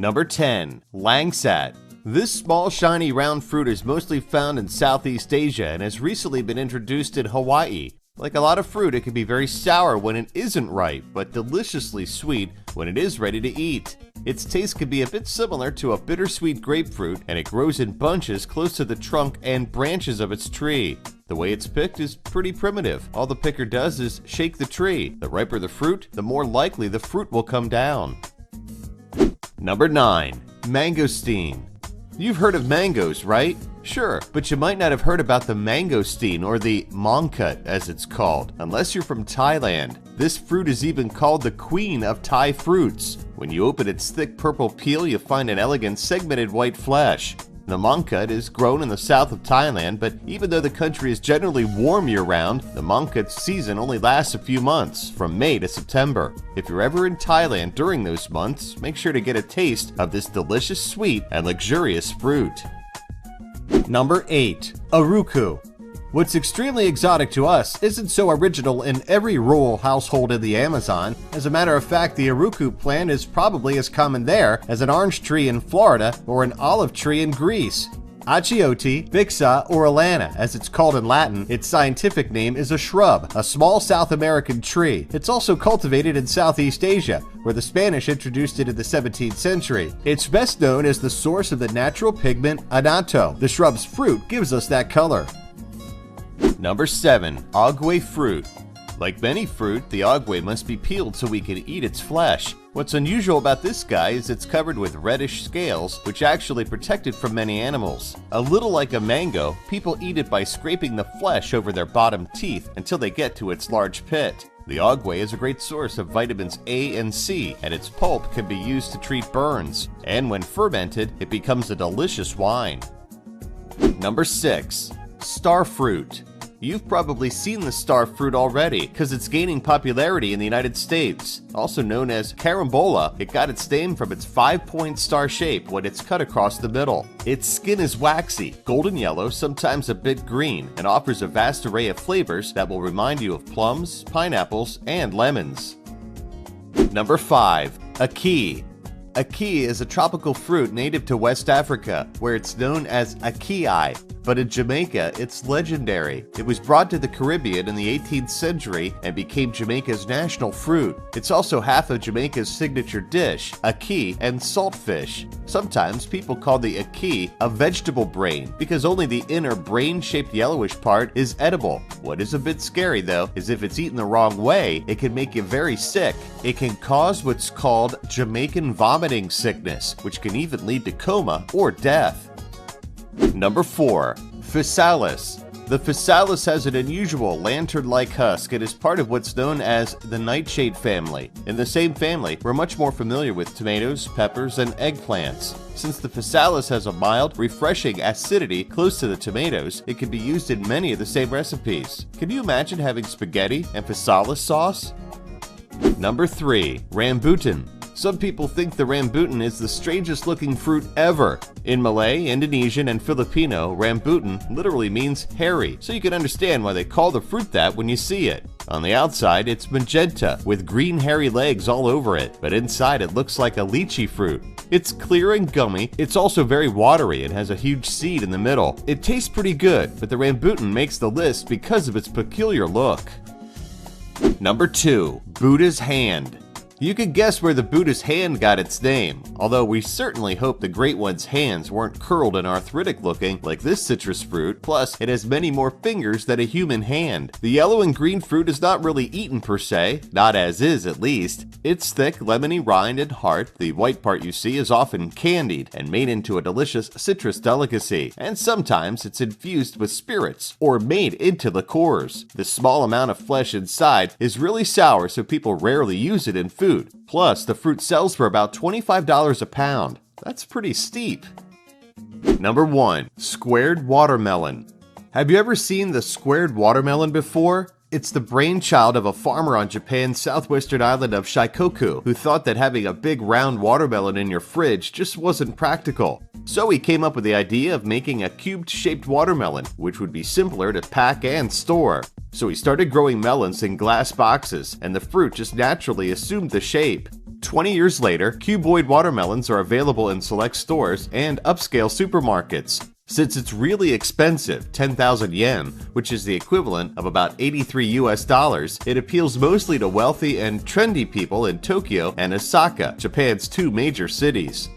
Number 10. Langsat. This small, shiny, round fruit is mostly found in Southeast Asia and has recently been introduced in Hawaii. Like a lot of fruit, it can be very sour when it isn't ripe, but deliciously sweet when it is ready to eat. Its taste can be a bit similar to a bittersweet grapefruit, and it grows in bunches close to the trunk and branches of its tree. The way it's picked is pretty primitive. All the picker does is shake the tree. The riper the fruit, the more likely the fruit will come down. Number 9. Mangosteen. You've heard of mangoes, right? Sure, but you might not have heard about the mangosteen, or the mongkut as it's called, unless you're from Thailand. This fruit is even called the queen of Thai fruits. When you open its thick purple peel, you find an elegant segmented white flesh. The mongkut is grown in the south of Thailand, but even though the country is generally warm year-round, the mongkut's season only lasts a few months, from May to September. If you're ever in Thailand during those months, make sure to get a taste of this delicious, sweet, and luxurious fruit. Number 8. Arucu. What's extremely exotic to us isn't so original in every rural household in the Amazon. As a matter of fact, the arucu plant is probably as common there as an orange tree in Florida or an olive tree in Greece. Achiote, Bixa, or Alana, as it's called in Latin, its scientific name is a shrub, a small South American tree. It's also cultivated in Southeast Asia, where the Spanish introduced it in the 17th century. It's best known as the source of the natural pigment annatto. The shrub's fruit gives us that color. Number 7. Agwe fruit. Like many fruit, the agwe must be peeled so we can eat its flesh. What's unusual about this guy is it's covered with reddish scales, which actually protect it from many animals. A little like a mango, people eat it by scraping the flesh over their bottom teeth until they get to its large pit. The agwe is a great source of vitamins A and C, and its pulp can be used to treat burns. And when fermented, it becomes a delicious wine. Number 6. Star fruit. You've probably seen the star fruit already, because it's gaining popularity in the United States. Also known as carambola, it got its name from its 5-point star shape when it's cut across the middle. Its skin is waxy, golden yellow, sometimes a bit green, and offers a vast array of flavors that will remind you of plums, pineapples, and lemons. Number 5. Ackee. Ackee is a tropical fruit native to West Africa, where it's known as akii. But in Jamaica, it's legendary. It was brought to the Caribbean in the 18th century and became Jamaica's national fruit. It's also half of Jamaica's signature dish, ackee and saltfish. Sometimes people call the ackee a vegetable brain because only the inner brain-shaped yellowish part is edible. What is a bit scary though is if it's eaten the wrong way, it can make you very sick. It can cause what's called Jamaican vomiting sickness, which can even lead to coma or death. Number 4. Physalis. The physalis has an unusual lantern-like husk and is part of what's known as the nightshade family. In the same family, we're much more familiar with tomatoes, peppers, and eggplants. Since the physalis has a mild, refreshing acidity close to the tomatoes, it can be used in many of the same recipes. Can you imagine having spaghetti and physalis sauce? Number 3. Rambutan. Some people think the rambutan is the strangest looking fruit ever. In Malay, Indonesian, and Filipino, rambutan literally means hairy, so you can understand why they call the fruit that when you see it. On the outside, it's magenta, with green hairy legs all over it, but inside it looks like a lychee fruit. It's clear and gummy, it's also very watery and has a huge seed in the middle. It tastes pretty good, but the rambutan makes the list because of its peculiar look. Number 2. Buddha's hand. You can guess where the Buddha's hand got its name, although we certainly hope the Great One's hands weren't curled and arthritic looking like this citrus fruit, plus it has many more fingers than a human hand. The yellow and green fruit is not really eaten per se, not as is at least. Its thick, lemony rind and heart, the white part you see, is often candied and made into a delicious citrus delicacy, and sometimes it's infused with spirits or made into liqueurs. The small amount of flesh inside is really sour, so people rarely use it in food. Plus, the fruit sells for about $25 a pound. That's pretty steep. Number 1. Squared watermelon. Have you ever seen the squared watermelon before? It's the brainchild of a farmer on Japan's southwestern island of Shikoku who thought that having a big round watermelon in your fridge just wasn't practical. So he came up with the idea of making a cubed-shaped watermelon, which would be simpler to pack and store. So he started growing melons in glass boxes, and the fruit just naturally assumed the shape. 20 years later, cuboid watermelons are available in select stores and upscale supermarkets. Since it's really expensive, 10,000 yen, which is the equivalent of about $83, it appeals mostly to wealthy and trendy people in Tokyo and Osaka, Japan's two major cities.